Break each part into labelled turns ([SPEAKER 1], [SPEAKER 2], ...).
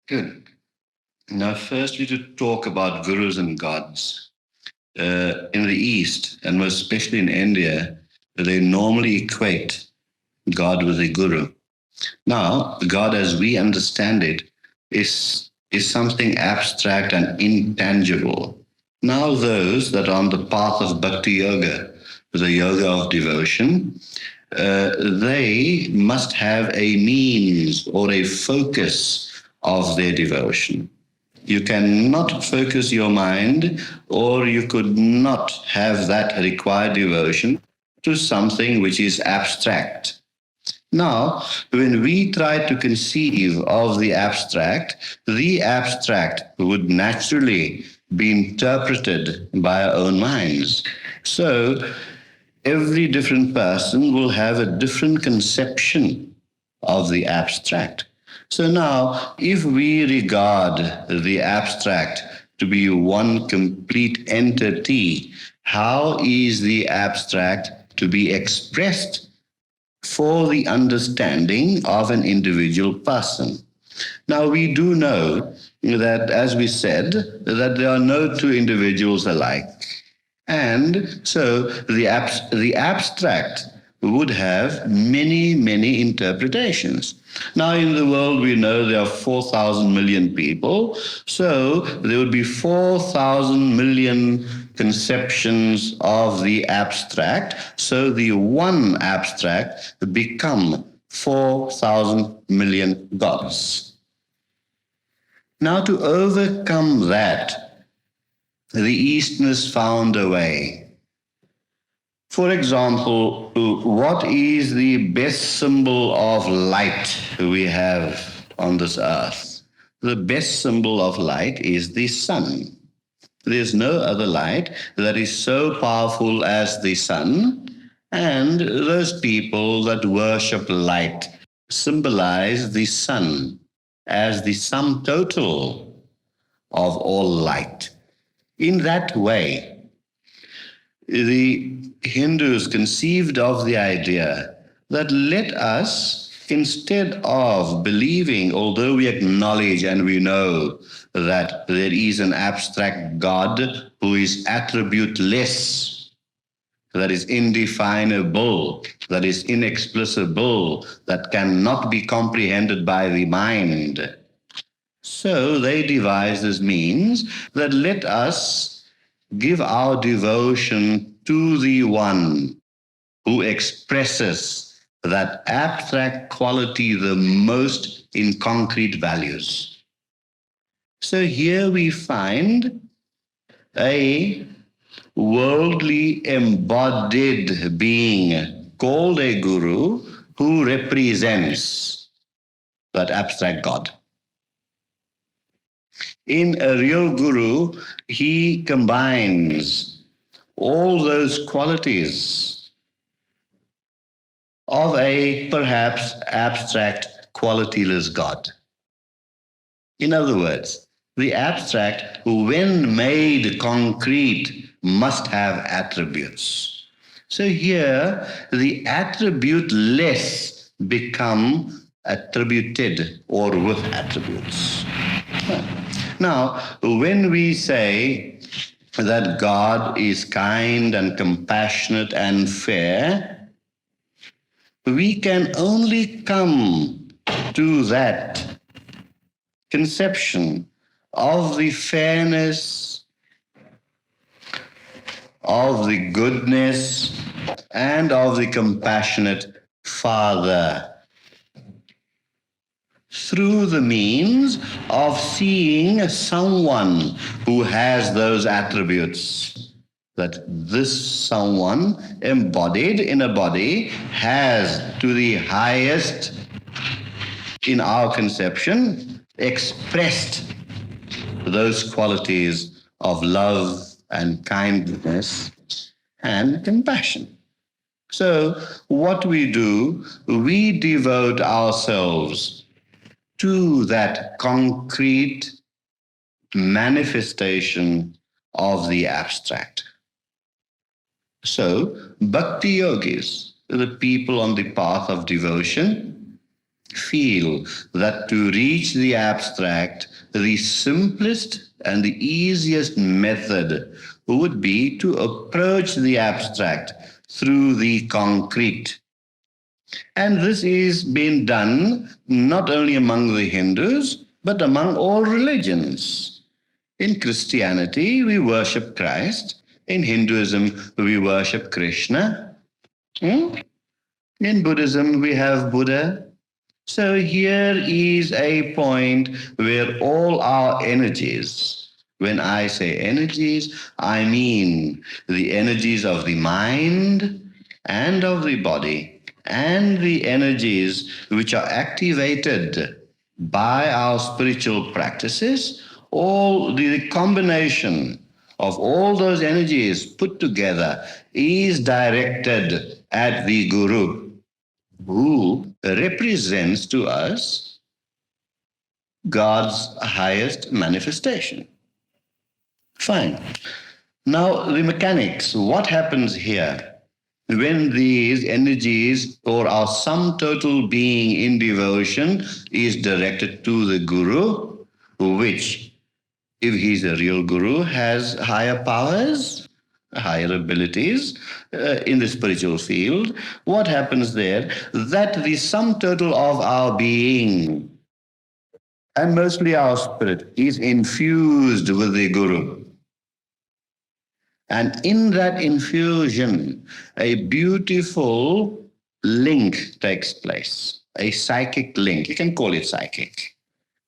[SPEAKER 1] Good. Now, firstly, to talk about gurus and gods. In the East, and most especially in India, they normally equate God with a guru. Now, God, as we understand it, is something abstract and intangible. Now, those that are on the path of bhakti yoga, the yoga of devotion, they must have a means or a focus of their devotion. You cannot focus your mind, or you could not have that required devotion to something which is abstract. Now, when we try to conceive of the abstract would naturally be interpreted by our own minds. So, every different person will have a different conception of the abstract. So now, if we regard the abstract to be one complete entity, how is the abstract to be expressed for the understanding of an individual person? Now, we do know that, as we said, that there are no two individuals alike. And so the abstract would have many, many interpretations. Now, in the world, we know there are 4,000 million people, so there would be 4,000 million conceptions of the abstract. So the one abstract become 4,000 million gods. Now, to overcome that, the Easterners found a way. For example, what is the best symbol of light we have on this earth? The best symbol of light is the sun. There's no other light that is so powerful as the sun, and those people that worship light symbolize the sun as the sum total of all light. In that way, the Hindus conceived of the idea that let us, instead of believing, although we acknowledge and we know that there is an abstract God who is attributeless, that is indefinable, that is inexplicable, that cannot be comprehended by the mind. So they devised this means that let us give our devotion to the one who expresses that abstract quality the most in concrete values. So here we find a worldly embodied being called a guru who represents that abstract God. In a real guru, he combines all those qualities of a perhaps abstract, qualityless God. In other words, the abstract, when made concrete, must have attributes. So here, the attributeless become attributed or with attributes. Now, when we say that God is kind and compassionate and fair, we can only come to that conception of the fairness, of the goodness, and of the compassionate Father through the means of seeing someone who has those attributes, that this someone embodied in a body has, to the highest in our conception, expressed those qualities of love and kindness and compassion. So what we do, we devote ourselves to that concrete manifestation of the abstract. So, bhakti yogis, the people on the path of devotion, feel that to reach the abstract, the simplest and the easiest method would be to approach the abstract through the concrete. And this is being done not only among the Hindus, but among all religions. In Christianity, we worship Christ. In Hinduism, we worship Krishna. In Buddhism, we have Buddha. So here is a point where all our energies, when I say energies, I mean the energies of the mind and of the body, and the energies which are activated by our spiritual practices, all the combination of all those energies put together is directed at the Guru, who represents to us God's highest manifestation. Fine. Now, the mechanics, what happens here when these energies or our sum total being in devotion is directed to the Guru, which, if he's a real Guru, has higher powers, higher abilities in the spiritual field? What happens there? That the sum total of our being, and mostly our spirit, is infused with the Guru. And in that infusion, a beautiful link takes place, a psychic link. You can call it psychic.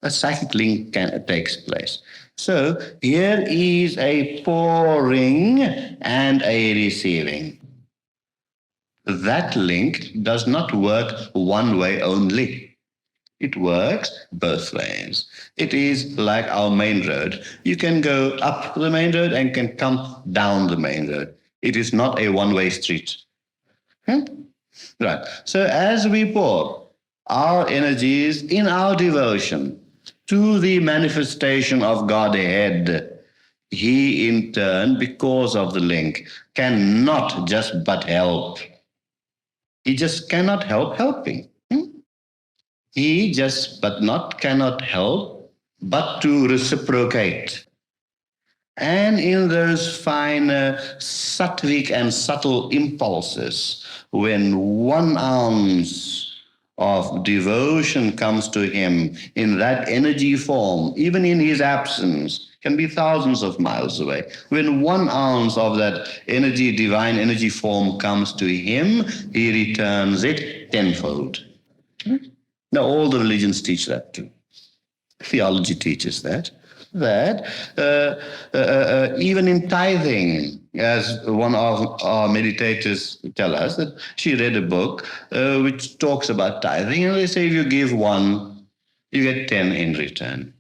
[SPEAKER 1] A psychic link takes place. So here is a pouring and a receiving. That link does not work one way only. It works both ways. It is like our main road. You can go up the main road and can come down the main road. It is not a one-way street. Right. So as we pour our energies in our devotion to the manifestation of Godhead, he in turn, because of the link, cannot just but help. He just cannot help helping. He just but not cannot help but to reciprocate. And in those fine sattvic and subtle impulses, when 1 ounce of devotion comes to him in that energy form, even in his absence, can be thousands of miles away. When 1 ounce of that energy, divine energy form comes to him, he returns it tenfold. Now, all the religions teach that too. Theology teaches that. Even in tithing, as one of our meditators tell us, that she read a book which talks about tithing, and they say if you give 1, you get 10 in return.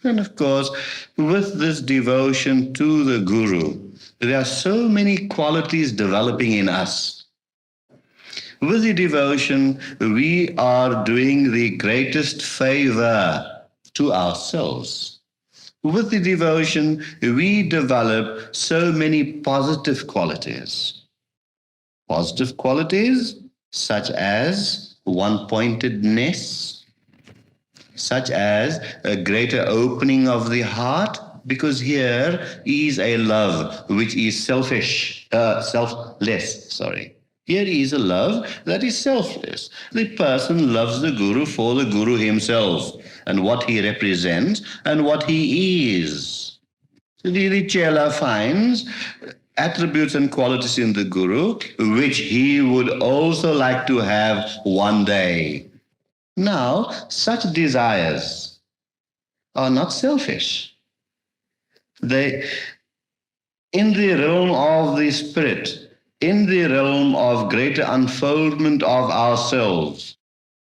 [SPEAKER 1] And of course, with this devotion to the Guru, there are so many qualities developing in us. With the devotion, we are doing the greatest favor to ourselves. With the devotion, we develop so many positive qualities. Positive qualities such as one-pointedness, such as a greater opening of the heart, because here is a love which is selfless. Here is a love that is selfless. The person loves the Guru for the Guru himself and what he represents and what he is. So the Chela finds attributes and qualities in the Guru which he would also like to have one day. Now, such desires are not selfish. They, in the realm of the spirit, in the realm of greater unfoldment of ourselves,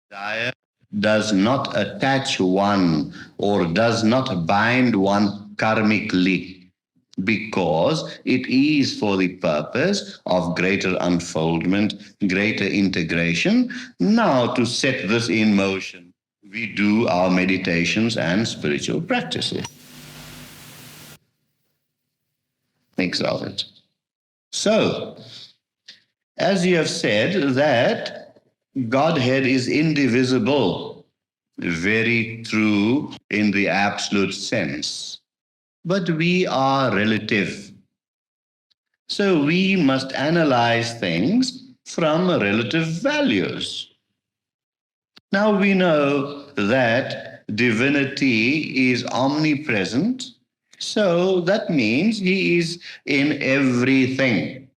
[SPEAKER 1] desire does not attach one or does not bind one karmically, because it is for the purpose of greater unfoldment, greater integration. Now, to set this in motion, we do our meditations and spiritual practices. Thanks of it. So, as you have said, that Godhead is indivisible, very true in the absolute sense. But we are relative. So we must analyze things from relative values. Now we know that divinity is omnipresent, so that means he is in everything.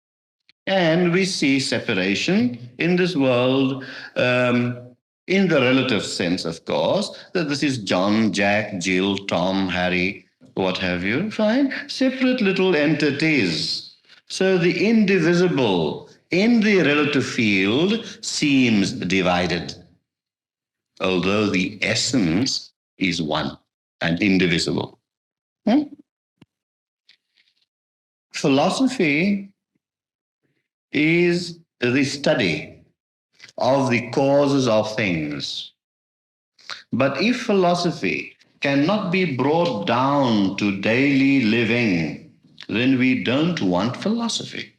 [SPEAKER 1] And we see separation in this world in the relative sense, of course, that this is John, Jack, Jill, Tom, Harry, what have you, fine, separate little entities. So the indivisible in the relative field seems divided, although the essence is one and indivisible. Philosophy is the study of the causes of things. But if philosophy cannot be brought down to daily living, then we don't want philosophy.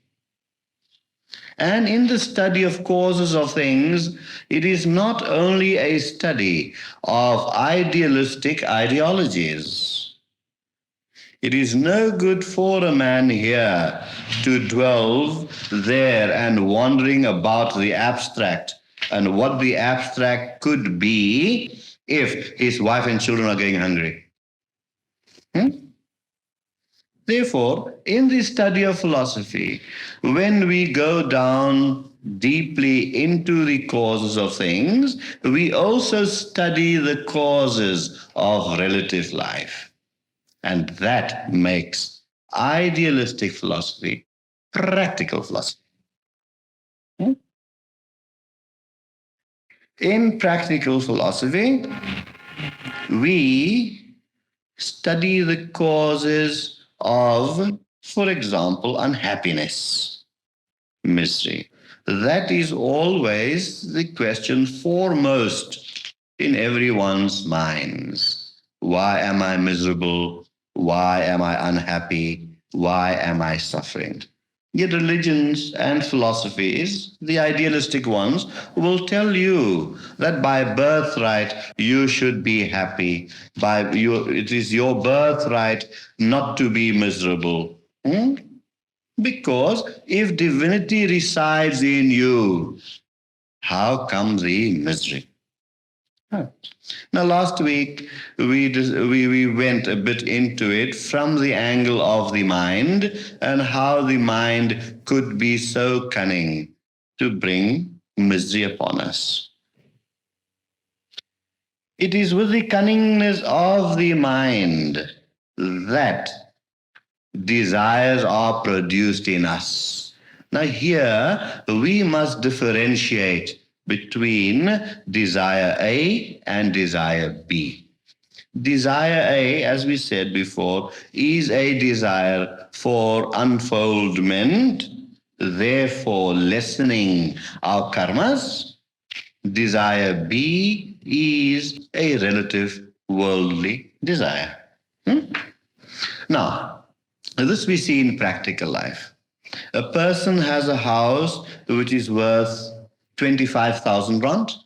[SPEAKER 1] And in the study of causes of things, it is not only a study of idealistic ideologies. It is no good for a man here to dwell there and wondering about the abstract and what the abstract could be if his wife and children are going hungry. Therefore, in the study of philosophy, when we go down deeply into the causes of things, we also study the causes of relative life. And that makes idealistic philosophy practical philosophy. In practical philosophy, we study the causes of, for example, unhappiness, misery. That is always the question foremost in everyone's minds. Why am I miserable? Why am I unhappy? Why am I suffering? Yet religions and philosophies, the idealistic ones, will tell you that by birthright you should be happy. It is your birthright not to be miserable. Because if divinity resides in you, how comes the misery? Now, last week we went a bit into it from the angle of the mind and how the mind could be so cunning to bring misery upon us. It is with the cunningness of the mind that desires are produced in us. Now, here we must differentiate between desire A and desire B. Desire A, as we said before, is a desire for unfoldment, therefore lessening our karmas. Desire B is a relative worldly desire. Now, this we see in practical life. A person has a house which is worth 25,000 rand,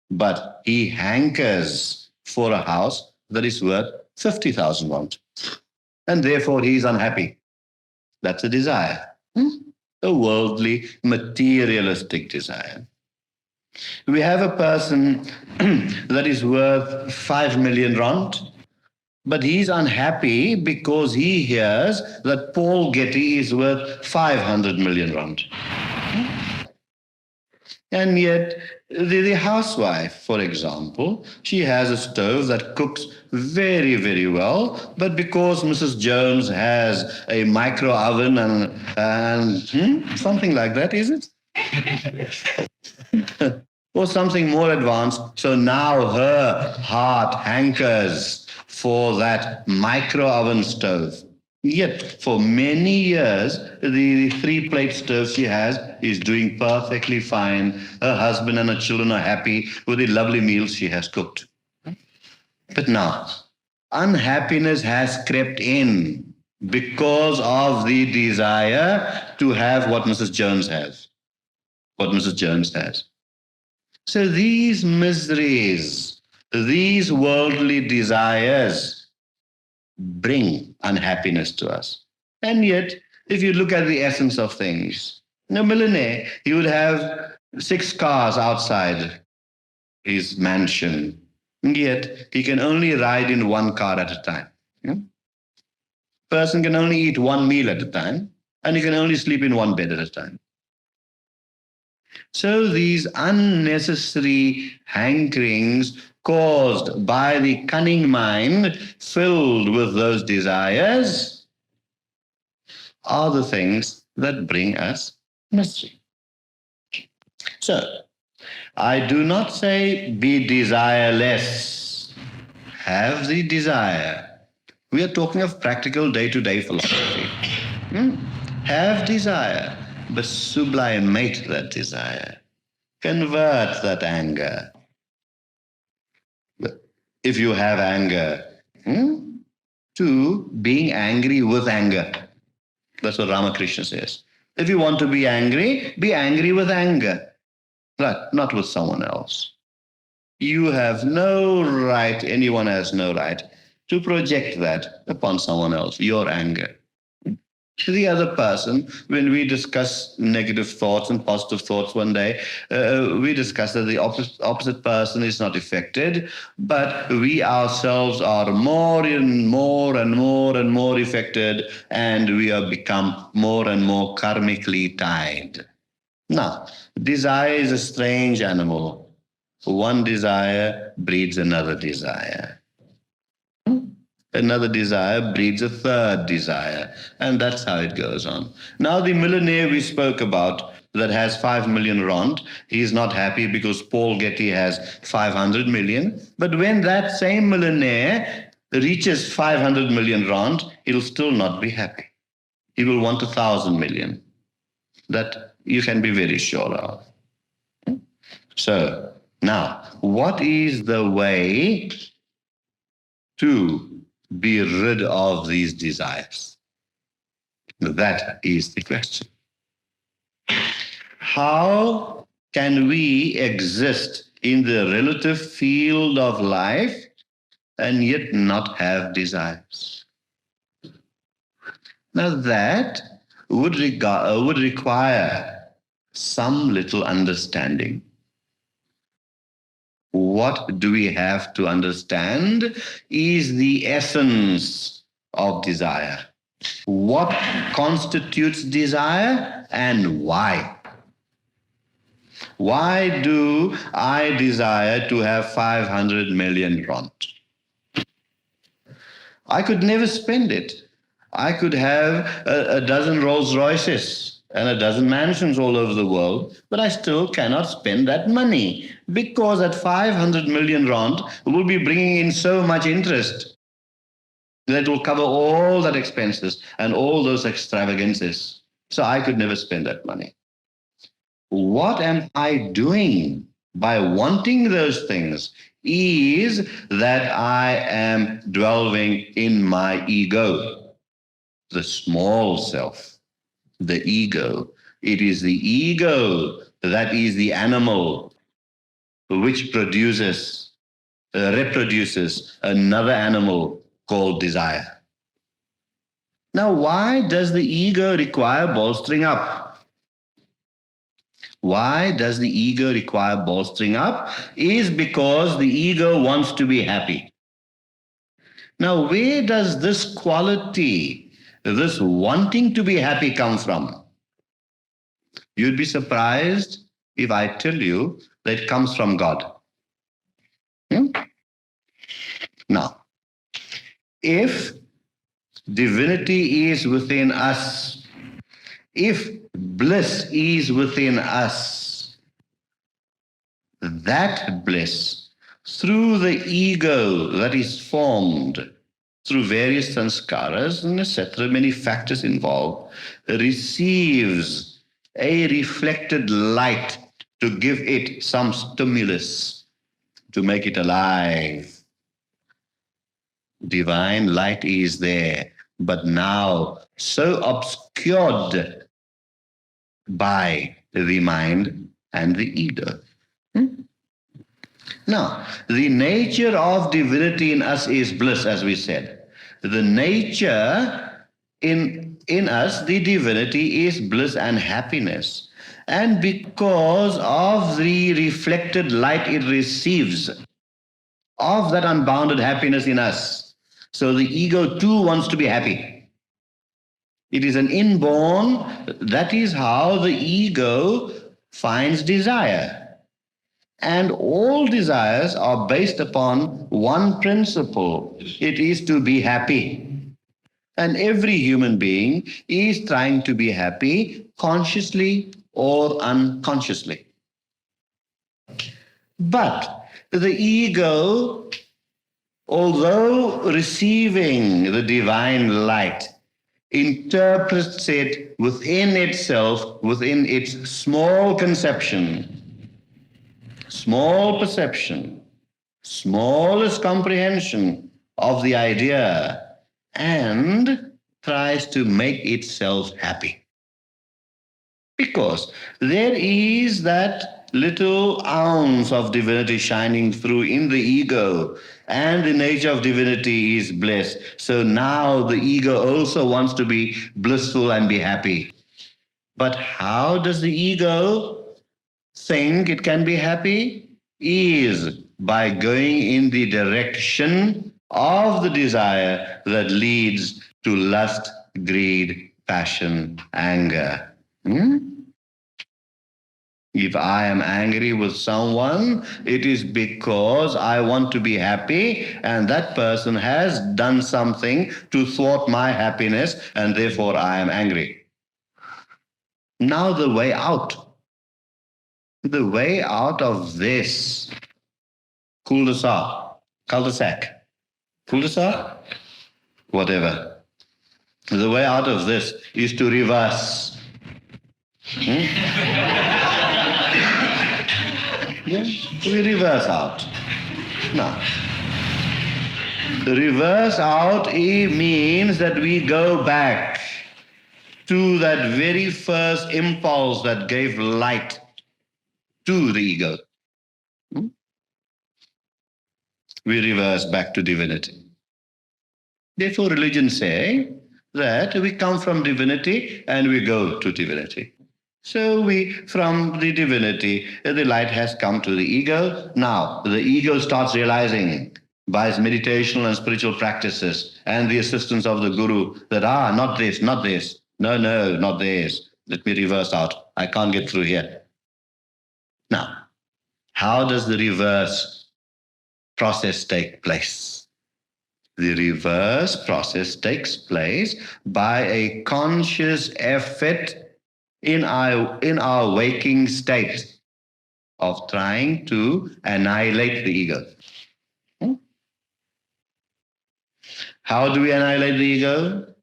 [SPEAKER 1] but he hankers for a house that is worth 50,000 rand. And therefore he is unhappy. That's a desire, a worldly, materialistic desire. We have a person that is worth 5 million rand, but he's unhappy because he hears that Paul Getty is worth 500 million rand. And yet, the housewife, for example, she has a stove that cooks very, very well, but because Mrs. Jones has a micro oven and something like that, is it? Or something more advanced, so now her heart hankers for that micro oven stove. Yet for many years, the 3-plate stove she has is doing perfectly fine. Her husband and her children are happy with the lovely meals she has cooked. But now, unhappiness has crept in because of the desire to have what Mrs. Jones has. What Mrs. Jones has. So these miseries, these worldly desires bring unhappiness to us. And yet, if you look at the essence of things, a millionaire, he would have 6 cars outside his mansion, and yet he can only ride in 1 car at a time. Yeah? Person can only eat 1 meal at a time, and he can only sleep in 1 bed at a time. So these unnecessary hankerings caused by the cunning mind filled with those desires are the things that bring us misery. So I do not say be desireless. Have the desire. We are talking of practical day-to-day philosophy. Have desire, but sublimate that desire. Convert that anger. If you have anger, to being angry with anger. That's what Ramakrishna says. If you want to be angry with anger, not with someone else. You have no right, anyone has no right to project that upon someone else, your anger. The other person, when we discuss negative thoughts and positive thoughts one day, we discuss that the opposite person is not affected, but we ourselves are more and more and more and more affected, and we have become more and more karmically tied. Now, desire is a strange animal. One desire breeds another desire. Another desire breeds a third desire. And that's how it goes on. Now, the millionaire we spoke about that has 5 million rand, he's not happy because Paul Getty has 500 million. But when that same millionaire reaches 500 million rand, he'll still not be happy. He will want 1,000 million. That you can be very sure of. So, now, what is the way to be rid of these desires? That is the question. How can we exist in the relative field of life and yet not have desires? Now that would require some little understanding. What do we have to understand is the essence of desire. What constitutes desire and why? Why do I desire to have 500 million rand? I could never spend it. I could have a dozen Rolls Royces and a dozen mansions all over the world, but I still cannot spend that money because that 500 million rand will be bringing in so much interest that will cover all that expenses and all those extravagances. So I could never spend that money. What am I doing by wanting those things is that I am dwelling in my ego, the small self, the ego. It is the ego that is the animal which reproduces another animal called desire. Now, why does the ego require bolstering up? Why does the ego require bolstering up? Is because the ego wants to be happy. Now, where does this quality, this wanting to be happy come from? You'd be surprised if I tell you that it comes from God. Now, if divinity is within us, if bliss is within us, that bliss, through the ego that is formed through various sanskaras and etc., many factors involved, receives a reflected light to give it some stimulus, to make it alive. Divine light is there, but now so obscured by the mind and the ego. Now, the nature of divinity in us is bliss, as we said. The nature in us, the divinity is bliss and happiness. And because of the reflected light it receives of that unbounded happiness in us, so the ego too wants to be happy. It is an inborn, that is how the ego finds desire. And all desires are based upon one principle. It is to be happy. And every human being is trying to be happy consciously or unconsciously. But the ego, although receiving the divine light, interprets it within itself, within its small conception, small perception, smallest comprehension of the idea, and tries to make itself happy. Because there is that little ounce of divinity shining through in the ego, and the nature of divinity is bliss. So now the ego also wants to be blissful and be happy. But how does the ego think it can be happy? Is by going in the direction of the desire that leads to lust, greed, passion, anger. If I am angry with someone, it is because I want to be happy, and that person has done something to thwart my happiness, and therefore I am angry. Now the way out. The way out of this cul-de-sac, whatever. The way out of this is to reverse. Yeah, we reverse out. Now, the reverse out means that we go back to that very first impulse that gave light to the ego. We reverse back to divinity. Therefore, religions say that we come from divinity and we go to divinity. So from the divinity, the light has come to the ego. Now, the ego starts realizing by its meditational and spiritual practices and the assistance of the guru that, not this. No, not this. Let me reverse out. I can't get through here. Now, how does the reverse process take place? The reverse process takes place by a conscious effort in our waking state of trying to annihilate the ego. How do we annihilate the ego?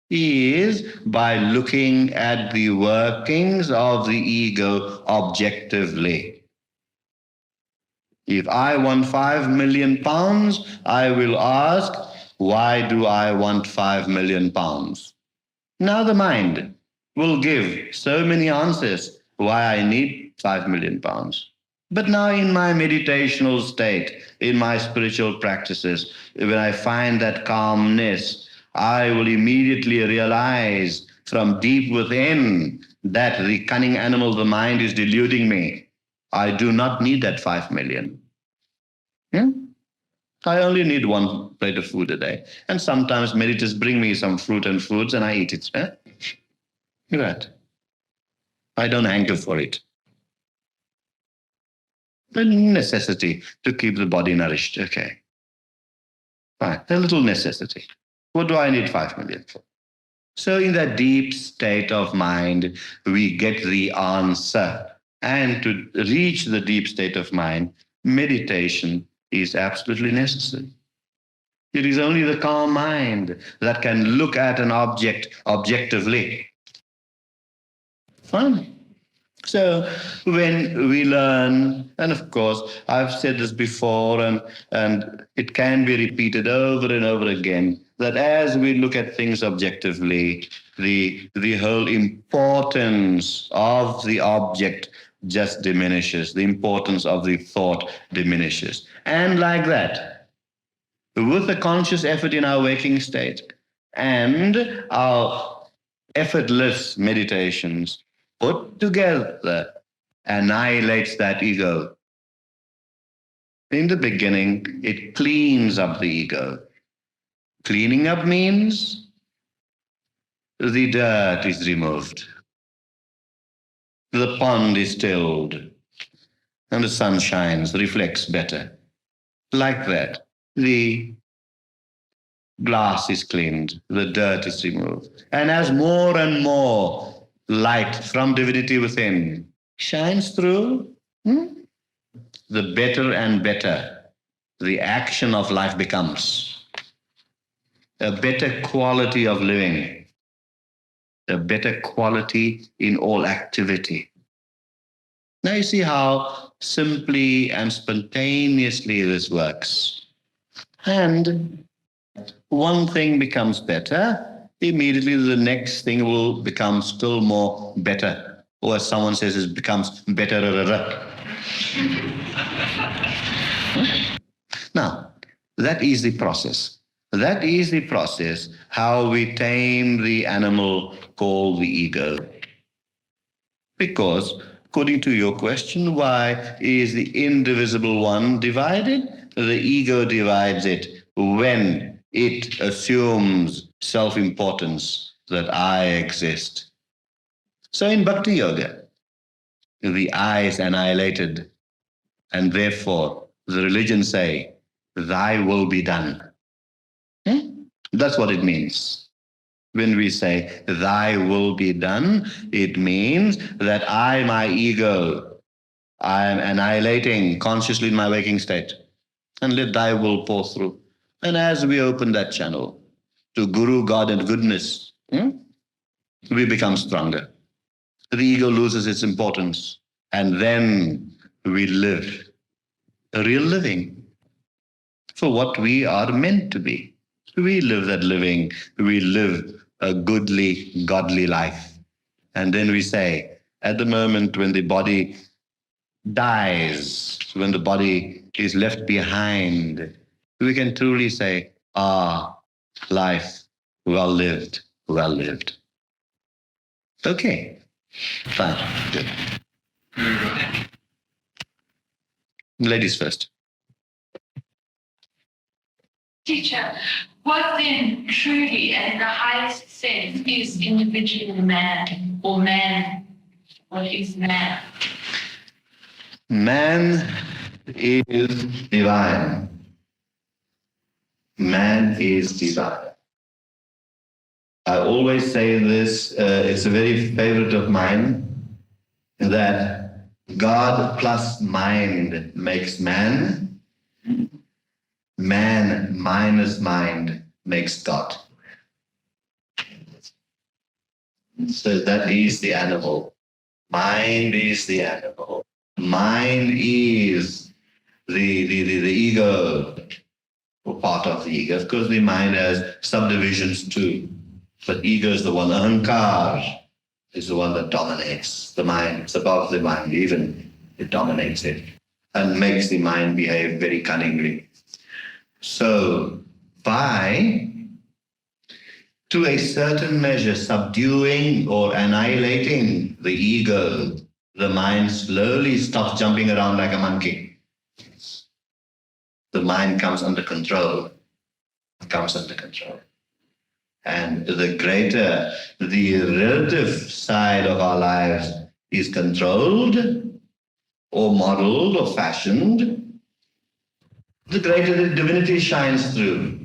[SPEAKER 1] Is by looking at the workings of the ego objectively. If I want 5 million pounds, I will ask, why do I want 5 million pounds? Now the mind will give so many answers why I need 5 million pounds. But now in my meditational state, in my spiritual practices, when I find that calmness, I will immediately realize from deep within that the cunning animal, the mind, is deluding me. I do not need that 5 million. I only need one plate of food a day. And sometimes meditators bring me some fruit and foods and I eat it. Right. I don't hanker for it. The necessity to keep the body nourished. Okay. Fine. A little necessity. What do I need 5 million for? So in that deep state of mind, we get the answer. And to reach the deep state of mind, meditation is absolutely necessary. It is only the calm mind that can look at an object objectively. Fine. So when we learn, and of course, I've said this before, and it can be repeated over and over again, that as we look at things objectively, the whole importance of the object just diminishes. The importance of the thought diminishes. And like that, with the conscious effort in our waking state and our effortless meditations put together, annihilates that ego. In the beginning, it cleans up the ego. Cleaning up means the dirt is removed, the pond is stilled, and the sun shines, reflects better. Like that, the glass is cleaned, the dirt is removed. And as more and more light from divinity within shines through, the better and better the action of life becomes. A better quality of living, a better quality in all activity. Now you see how simply and spontaneously this works. And one thing becomes better, immediately the next thing will become still more better. Or as someone says, it becomes better. Now, that is the process. That is the process, how we tame the animal called the ego. Because, according to your question, why is the indivisible one divided? The ego divides it when it assumes self-importance, that I exist. So in Bhakti Yoga, the I is annihilated, and therefore the religions say, thy will be done. That's what it means. When we say, thy will be done, it means that I, my ego, I am annihilating consciously in my waking state. And let thy will pour through. And as we open that channel to Guru, God, and goodness, we become stronger. The ego loses its importance. And then we live a real living for what we are meant to be. We live that living. We live a goodly, godly life. And then we say, at the moment when the body dies, when the body is left behind, we can truly say, life, well lived, well lived. Okay, fine, good. Ladies first.
[SPEAKER 2] Teacher, what then truly and in the highest sense is individual man or man? What is man?
[SPEAKER 1] Man is divine. Man is divine. I always say this, it's a very favorite of mine, that God plus mind makes man. Man minus mind makes God. So that is the animal. Mind is the animal. Mind is the ego, or part of the ego. Of course, the mind has subdivisions too. But ego is the one, ahankar is the one that dominates the mind. It's above the mind even. It dominates it and makes the mind behave very cunningly. So, by, to a certain measure, subduing or annihilating the ego, the mind slowly stops jumping around like a monkey. The mind comes under control. It comes under control. And the greater the relative side of our lives is controlled or modeled or fashioned, the greater the divinity shines through.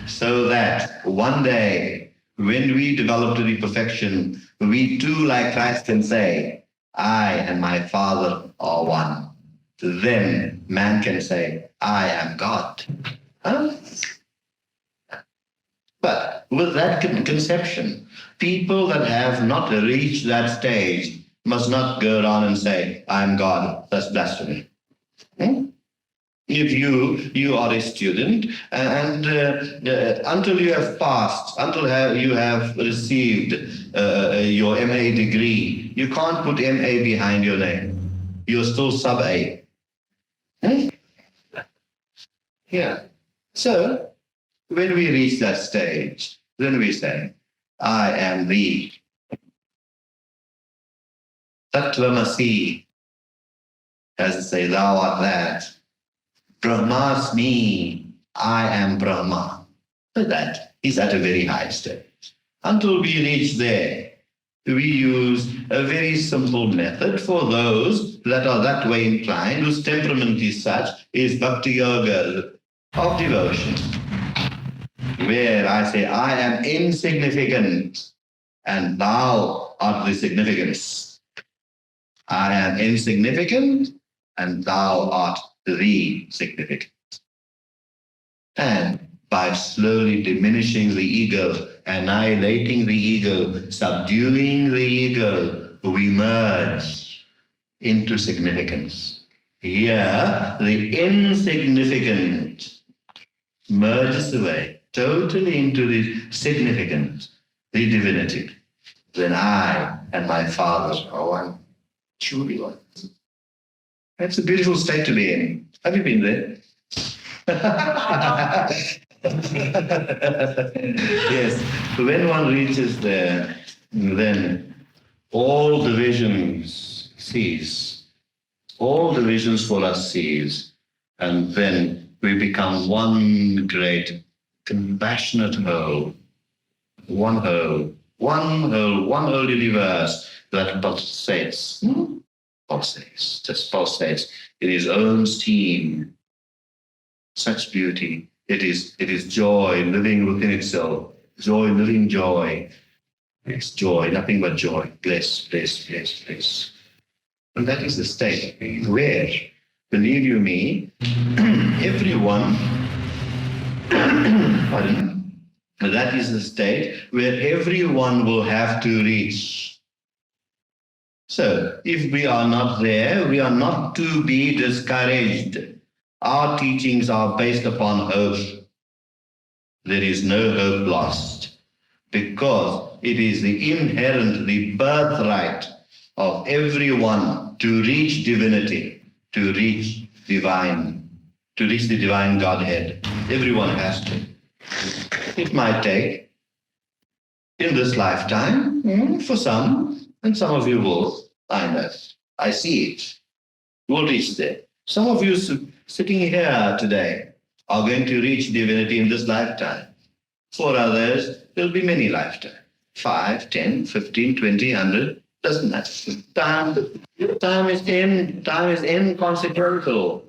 [SPEAKER 1] So that one day, when we develop to the perfection, we too, like Christ, can say, I and my Father are one. Then man can say, I am God. But with that conception, people that have not reached that stage must not go around and say, I am God. That's blasphemy. If you are a student and until you have passed, until you have received your MA degree, you can't put MA behind your name. you're still sub-A. Yeah. So, when we reach that stage, then we say, I am the Tattvamasi, as to say, thou art that. Brahmasmi, I am Brahma. So that is at a very high stage. Until we reach there, we use a very simple method for those that are that way inclined, whose temperament is such, is bhakti yoga of devotion, where I say, I am insignificant and thou art the significance. I am insignificant and thou art the significant. And by slowly diminishing the ego, annihilating the ego, subduing the ego, we merge into significance. Here, the insignificant merges away totally into the significant, the divinity. Then I and my Father are one, truly one. That's a beautiful state to be in. Have you been there? Yes, when one reaches there, then all divisions cease. All divisions for us cease. And then we become one great compassionate whole. One whole. One whole. One whole universe that pulsates. Pulsates. Just pulsates in his own steam. Such beauty. It is joy living within itself. Joy living joy. It's joy, nothing but joy. Bliss, bliss, bliss, bliss. And that is the state where, believe you me, everyone, pardon, that is the state where everyone will have to reach. So, if we are not there, we are not to be discouraged. Our teachings are based upon hope. There is no hope lost because it is the inherent, the birthright of everyone to reach divinity, to reach divine, to reach the divine Godhead. Everyone has to. It might take in this lifetime for some, and some of you will. I know. I see it. We'll reach there. Some of you sitting here today are going to reach divinity in this lifetime. For others, there'll be many lifetimes. 5, 10, 15, 20, 100, doesn't matter. Time is inconsequential.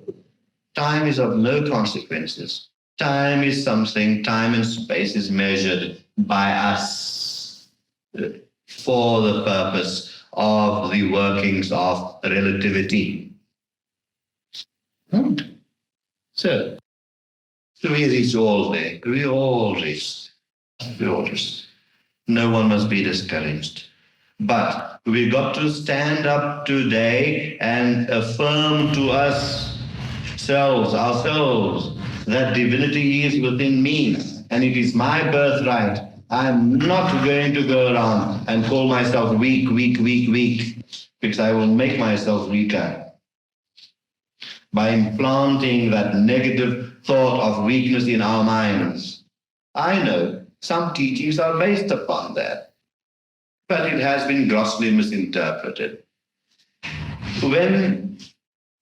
[SPEAKER 1] Time is of no consequences. Time is something, time and space is measured by us for the purpose of the workings of relativity. So we reach all there. We all reach. No one must be discouraged. But we got to stand up today and affirm to ourselves, that divinity is within me and it is my birthright. I'm not going to go around and call myself weak, because I will make myself weaker by implanting that negative thought of weakness in our minds. I know some teachings are based upon that, but it has been grossly misinterpreted. When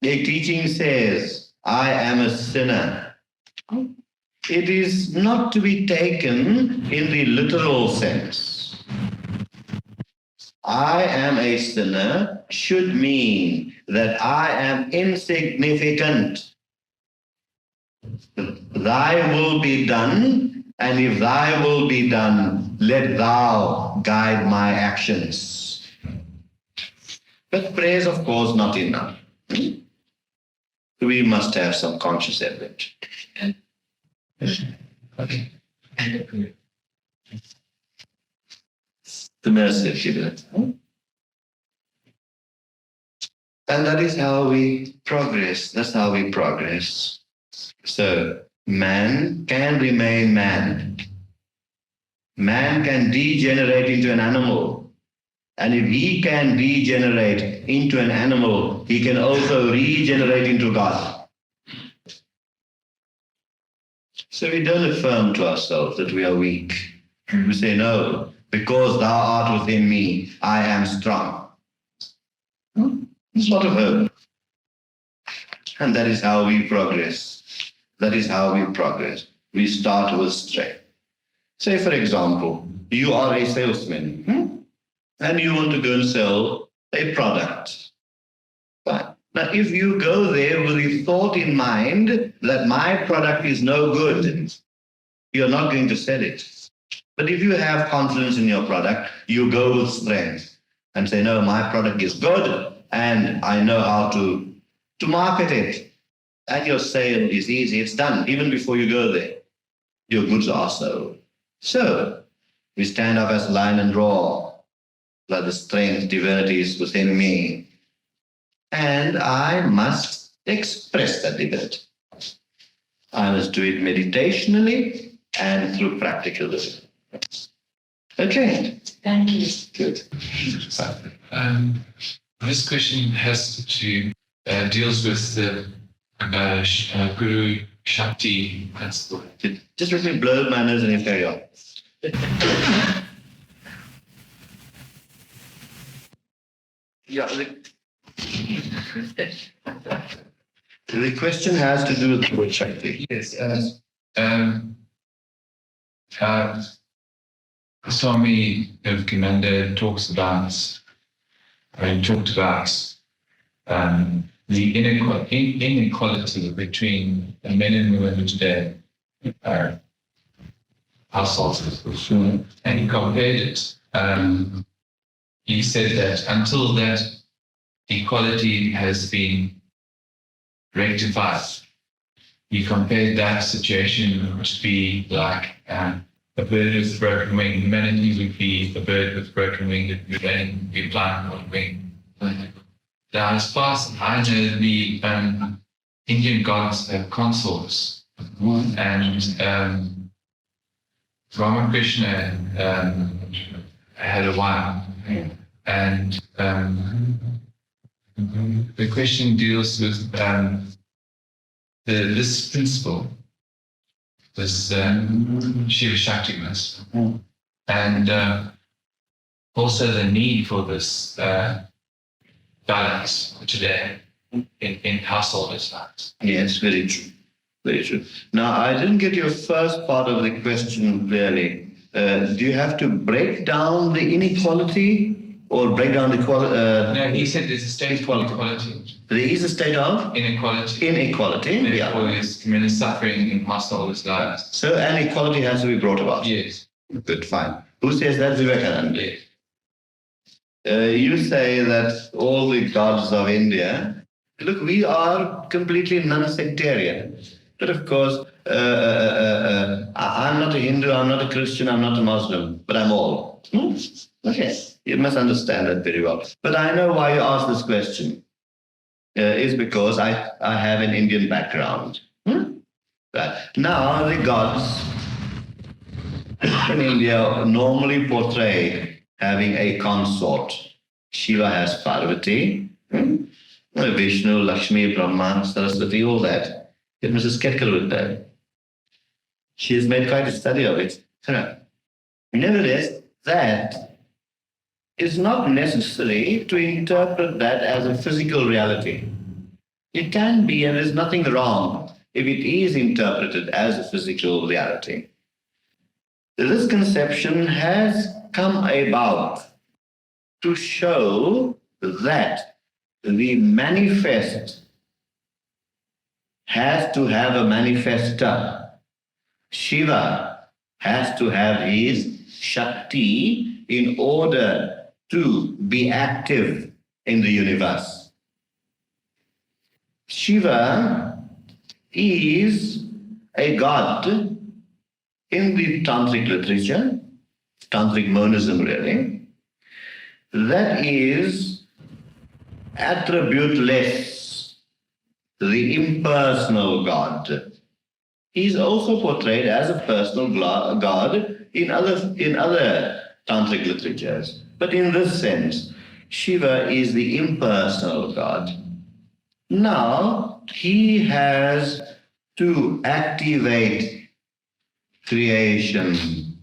[SPEAKER 1] a teaching says, I am a sinner, it is not to be taken in the literal sense. I am a sinner should mean that I am insignificant. Thy will be done, and if thy will be done, let thou guide my actions. But prayer is, of course, not enough. We must have some conscious effort. Okay. The mercy. And that is how we progress. That's how we progress. So man can remain man. Man can degenerate into an animal. And if he can regenerate into an animal, he can also regenerate into God. So we don't affirm to ourselves that we are weak. We say, no, because thou art within me, I am strong. It's not a verb. And that is how we progress. That is how we progress. We start with strength. Say, for example, you are a salesman, and you want to go and sell a product. But now, if you go there with the thought in mind that my product is no good, you're not going to sell it. But if you have confidence in your product, you go with strength and say, no, my product is good and I know how to market it. And your sale is easy. It's done even before you go there. Your goods are sold. So we stand up as lion and roar, that the strength, divinity is within me. And I must express that divinity. I must do it meditationally and through practical living. Okay.
[SPEAKER 2] Thank you.
[SPEAKER 1] Good.
[SPEAKER 3] This question has to deals with the Guru Shakti principle.
[SPEAKER 1] Just let me blow my nose and you carry on. Yeah. The question has to do with Guru Shakti.
[SPEAKER 3] Yes. Swami Vivekananda talks about, talked about the inequality between men and women today, households, and he compared it. He said that until that equality has been rectified, he compared that situation to be like a bird with broken wing. Humanity would be a bird with broken wing that would then be flying on wing. Now, as far as I know, the Indian gods have consorts, and Ramakrishna had a wife, and the question deals with this principle, this Shiva Shaktimas, and also the need for this balance today in household lives.
[SPEAKER 1] Yes, very true. Very true. Now, I didn't get your first part of the question clearly. Do you have to break down the inequality or break down the quality?
[SPEAKER 3] No, he said there's a state of inequality.
[SPEAKER 1] There is a state of
[SPEAKER 3] Inequality.
[SPEAKER 1] inequality.
[SPEAKER 3] Therefore, there's tremendous suffering in household lives.
[SPEAKER 1] So, an equality has to be brought about.
[SPEAKER 3] Yes.
[SPEAKER 1] Good, fine. Who says that? Vivekananda.
[SPEAKER 3] Yes.
[SPEAKER 1] You say that all the gods of India, look, we are completely non-sectarian. But of course, I'm not a Hindu, I'm not a Christian, I'm not a Muslim, but I'm all. Okay, you must understand that very well. But I know why you asked this question. Is because I have an Indian background. Right. Now, the gods in India normally portray having a consort. Shiva has Parvati, Vishnu, Lakshmi, Brahma, Saraswati, all that. Get Mrs. Ketkar with that. She has made quite a study of it. Nevertheless, that is not necessary to interpret that as a physical reality. It can be, and there's nothing wrong if it is interpreted as a physical reality. This conception has come about to show that the manifest has to have a manifester. Shiva has to have his Shakti in order to be active in the universe. Shiva is a god in the tantric literature, tantric monism really, that is attributeless, the impersonal God. He is also portrayed as a personal God in other tantric literatures. But in this sense, Shiva is the impersonal God. Now, he has to activate creation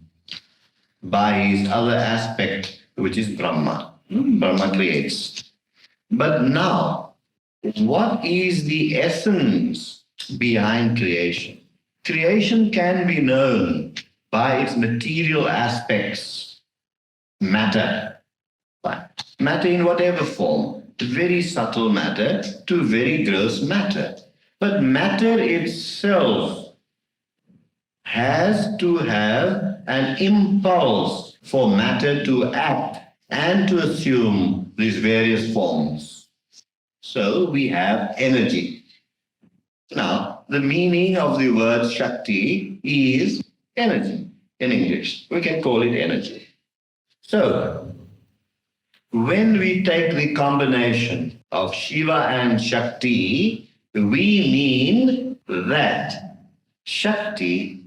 [SPEAKER 1] by his other aspect, which is Brahma. Brahma creates. But now, what is the essence behind creation? Creation can be known by its material aspects, matter. Matter in whatever form, very subtle matter to very gross matter. But matter itself has to have an impulse for matter to act and to assume these various forms. So we have energy. Now, the meaning of the word Shakti is energy in English. We can call it energy. So, when we take the combination of Shiva and Shakti, we mean that Shakti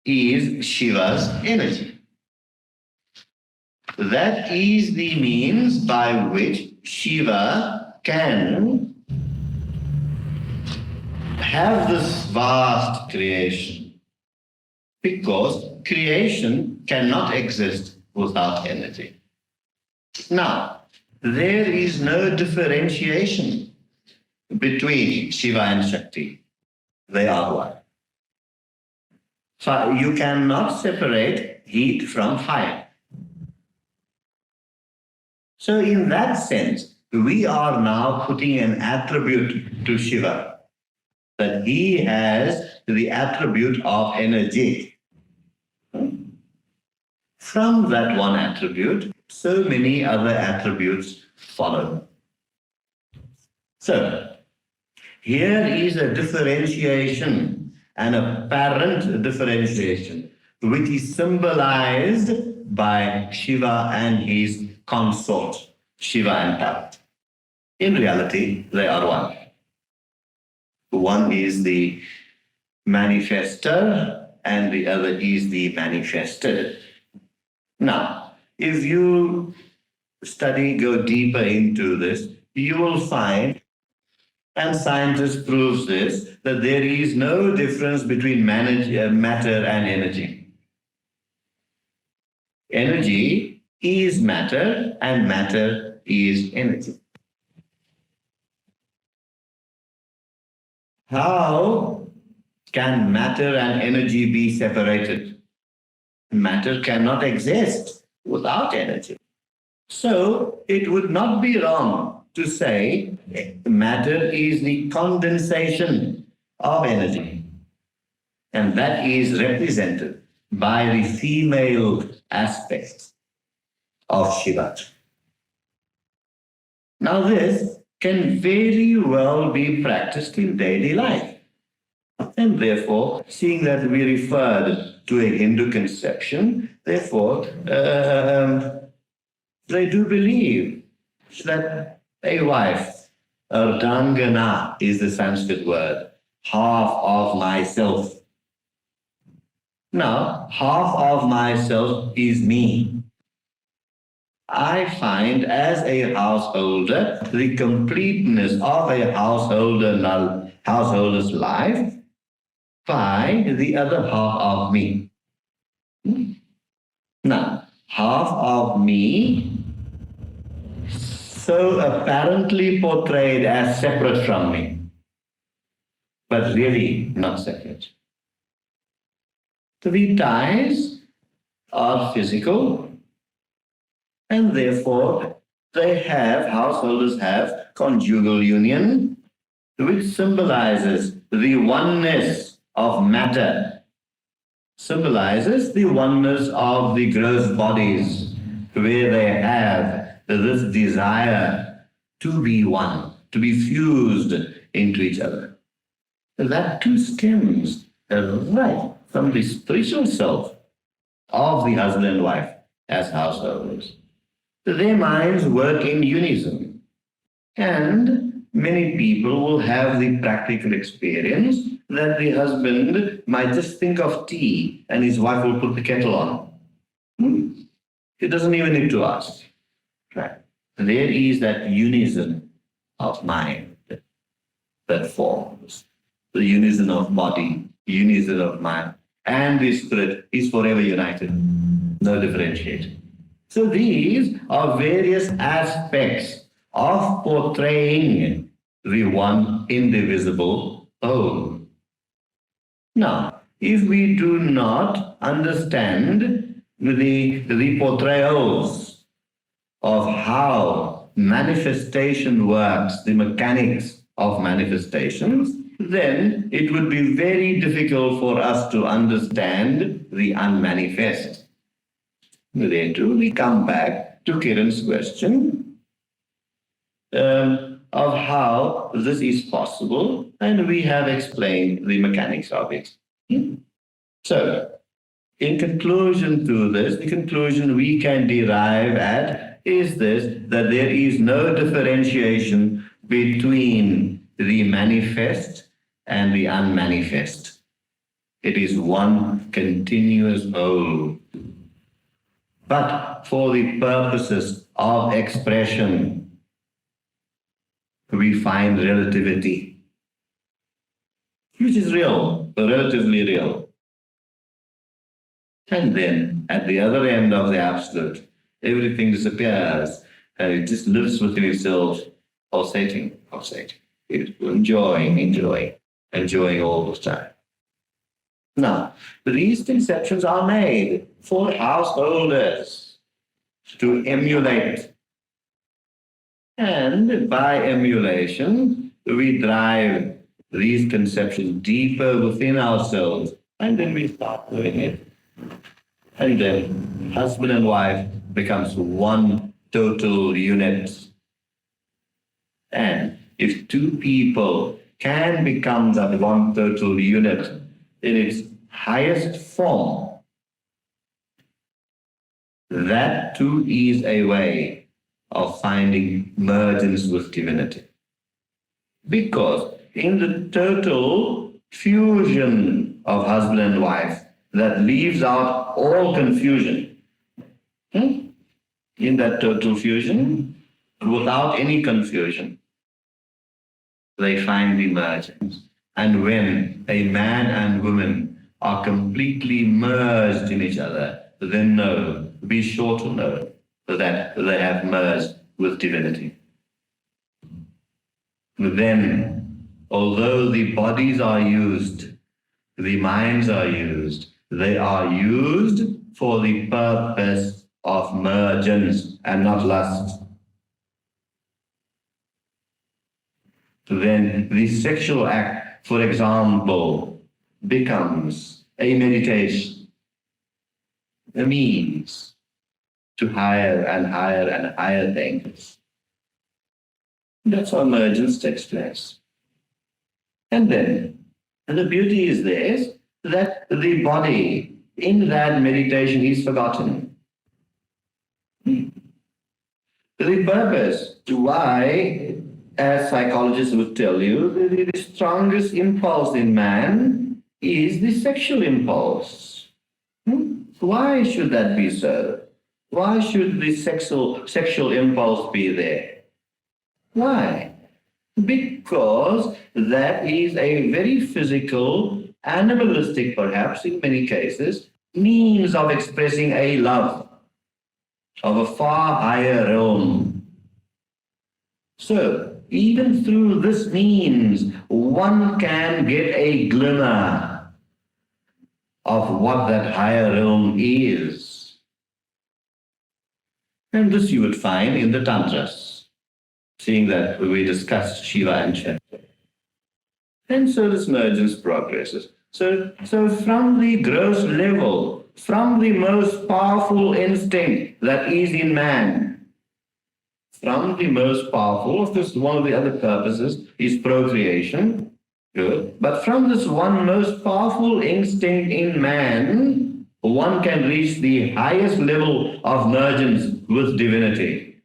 [SPEAKER 1] is Shiva's energy. That is the means by which Shiva can have this vast creation, because creation cannot exist without energy. Now, there is no differentiation between Shiva and Shakti. They are one. So you cannot separate heat from fire. So in that sense, we are now putting an attribute to Shiva, that he has the attribute of energy. From that one attribute, so many other attributes follow. So, here is a differentiation, an apparent differentiation, which is symbolized by Shiva and his consort, Shiva and Tara. In reality, they are one. One is the manifester and the other is the manifested. Now, if you go deeper into this, you will find, and scientists prove this, that there is no difference between matter and energy. Energy is matter and matter is energy. How can matter and energy be separated? Matter cannot exist without energy. So it would not be wrong to say matter is the condensation of energy. And that is represented by the female aspect of Shiva. Now this can very well be practiced in daily life. And therefore, seeing that we referred to a Hindu conception, therefore, they do believe that a wife, ardangana is the Sanskrit word, half of myself. Now, half of myself is me. I find as a householder the completeness of a householder's life by the other half of me. Now, half of me, so apparently portrayed as separate from me, but really not separate. The ties are physical, and therefore householders have conjugal union, which symbolizes the oneness of matter, symbolizes the oneness of the gross bodies, where they have this desire to be one, to be fused into each other. That too stems right from the spiritual self of the husband and wife as householders. Their minds work in unison, and many people will have the practical experience that the husband might just think of tea and his wife will put the kettle on. It doesn't even need to ask. Right? There is that unison of mind that forms, the unison of body, unison of mind, and the spirit is forever united, no differentiation. So these are various aspects of portraying the one indivisible whole. Now, if we do not understand the portrayals of how manifestation works, the mechanics of manifestations, then it would be very difficult for us to understand the unmanifest. Later, we come back to Kiran's question of how this is possible, and we have explained the mechanics of it. So, in conclusion to this, the conclusion we can derive at is this, that there is no differentiation between the manifest and the unmanifest. It is one continuous whole. But for the purposes of expression, we find relativity, which is real, relatively real. And then at the other end of the absolute, everything disappears and it just lives within itself, pulsating. It's enjoying all the time. Now, these conceptions are made for householders to emulate. And by emulation, we drive these conceptions deeper within ourselves, and then we start doing it. And then husband and wife becomes one total unit. And if two people can become that one total unit in its highest form, that too is a way of finding mergence with divinity. Because in the total fusion of husband and wife, that leaves out all confusion. In that total fusion, without any confusion, they find emergence. And when a man and woman are completely merged in each other, then know, be sure to know that they have merged with divinity. Then, although the bodies are used, the minds are used, they are used for the purpose of mergence and not lust. Then the sexual act, for example, becomes a meditation, a means to higher and higher and higher things. That's how emergence takes place. And then, and the beauty is this, that the body in that meditation is forgotten. The purpose to why, as psychologists would tell you, the strongest impulse in man is the sexual impulse. Why should that be so? Why should the sexual impulse be there? Why? Because that is a very physical, animalistic perhaps in many cases, means of expressing a love of a far higher realm. So, even through this means, one can get a glimmer of what that higher realm is. And this you would find in the Tantras, seeing that we discussed Shiva and Shakti. And so this emergence progresses. So from the gross level, from the most powerful instinct that is in man, from the most powerful, of course, one of the other purposes is procreation, good. But from this one most powerful instinct in man, one can reach the highest level of mergence with divinity.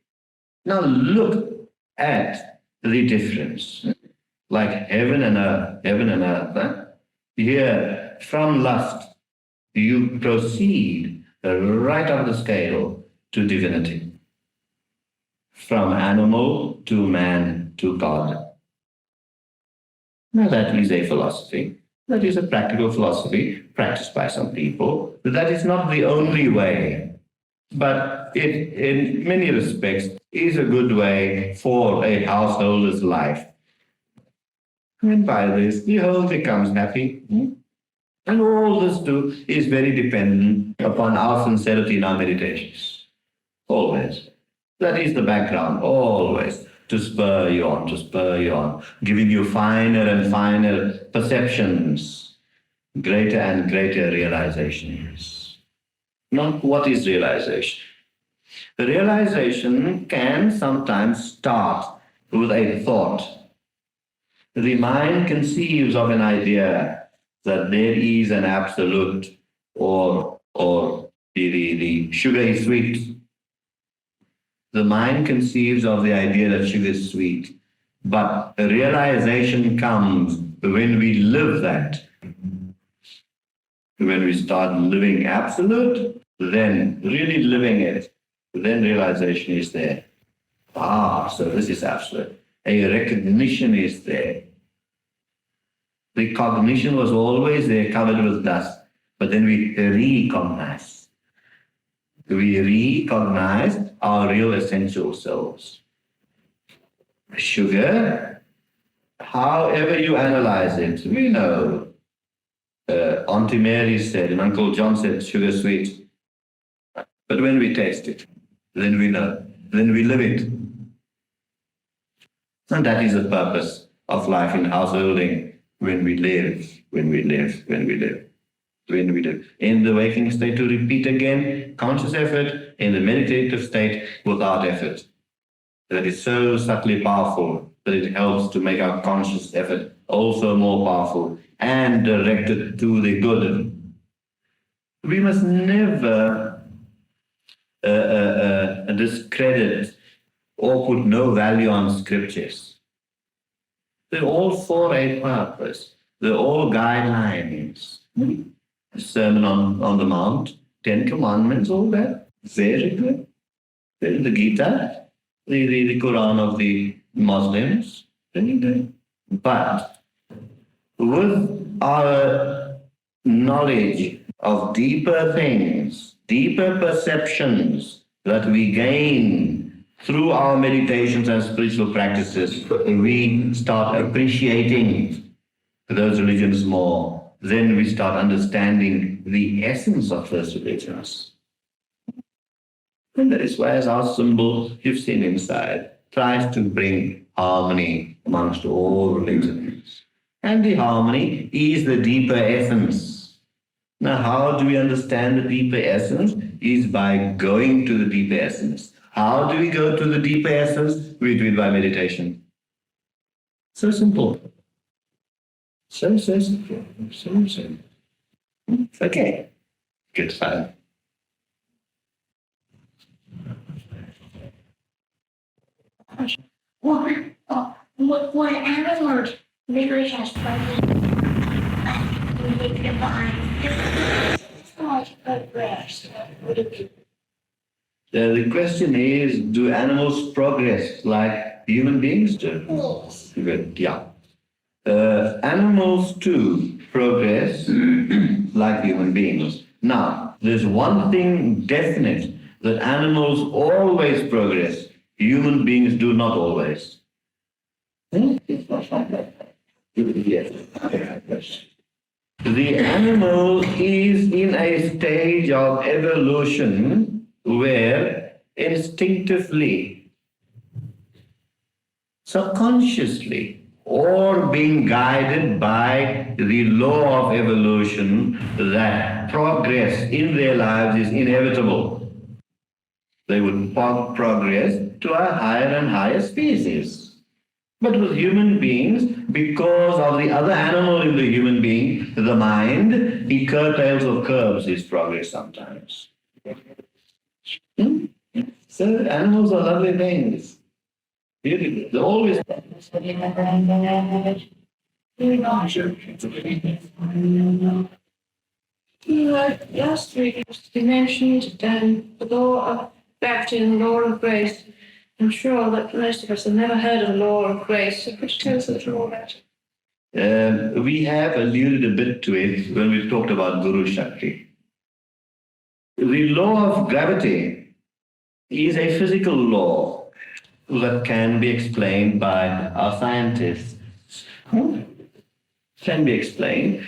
[SPEAKER 1] Now look at the difference. Like heaven and earth. Huh? Here, from lust, you proceed right up the scale to divinity, from animal to man to God. Now that is a philosophy. That is a practical philosophy practiced by some people. But that is not the only way. But it, in many respects, is a good way for a householder's life. And by this, the home becomes happy. And all this too is very dependent upon our sincerity in our meditations. Always. That is the background, always, to spur you on, giving you finer and finer perceptions, greater and greater realizations. Not what is realization. The realization can sometimes start with a thought. The mind conceives of an idea that there is an absolute, or the sugar is sweet. The mind conceives of the idea that sugar is sweet, but a realization comes when we live that. When we start living absolute, then really living it, then realization is there. So this is absolute. A recognition is there. The cognition was always there, covered with dust, but then we recognize. We recognize our real essential selves. Sugar, however you analyze it, we know. Auntie Mary said and Uncle John said sugar sweet. But when we taste it, then we know, then we live it. And that is the purpose of life in householding, when we live. In the waking state, to repeat again, conscious effort. In the meditative state, without effort. That is so subtly powerful that it helps to make our conscious effort also more powerful and directed to the good. We must never discredit or put no value on scriptures. They're all for a purpose. They're all guidelines. The Sermon on the Mount, 10 Commandments, all that. Very good. Then the Gita, the Quran of the Muslims, very good. But with our knowledge of deeper things, deeper perceptions that we gain through our meditations and spiritual practices, we start appreciating those religions more. Then we start understanding the essence of those religions. And that is why, as our symbol, you've seen inside, tries to bring harmony amongst all religions. And the harmony is the deeper essence. Now, how do we understand the deeper essence? Is by going to the deeper essence. How do we go to the deeper essence? We do it by meditation. So simple. So simple. So simple. Okay. Good fun.
[SPEAKER 2] What animals literally has fun
[SPEAKER 1] The question is, do animals progress like human beings do?
[SPEAKER 2] Yes.
[SPEAKER 1] Good, yeah. Animals too progress like human beings. Now, there's one thing definite, that animals always progress. Human beings do not always. The animal is in a stage of evolution where instinctively, subconsciously, or being guided by the law of evolution, that progress in their lives is inevitable. They would progress to a higher and higher species. But with human beings, because of the other animal in the human being, the mind, he curtails or curbs his progress sometimes. So animals are lovely things. Beautiful. They're always.
[SPEAKER 2] Last week you mentioned the law of bhakti and the law of grace. I'm sure that most of us have never heard of the law of grace. So could you tell us a little more about it?
[SPEAKER 1] We have alluded a bit to it when we talked about Guru Shakti. The law of gravity is a physical law that can be explained by our scientists. Can be explained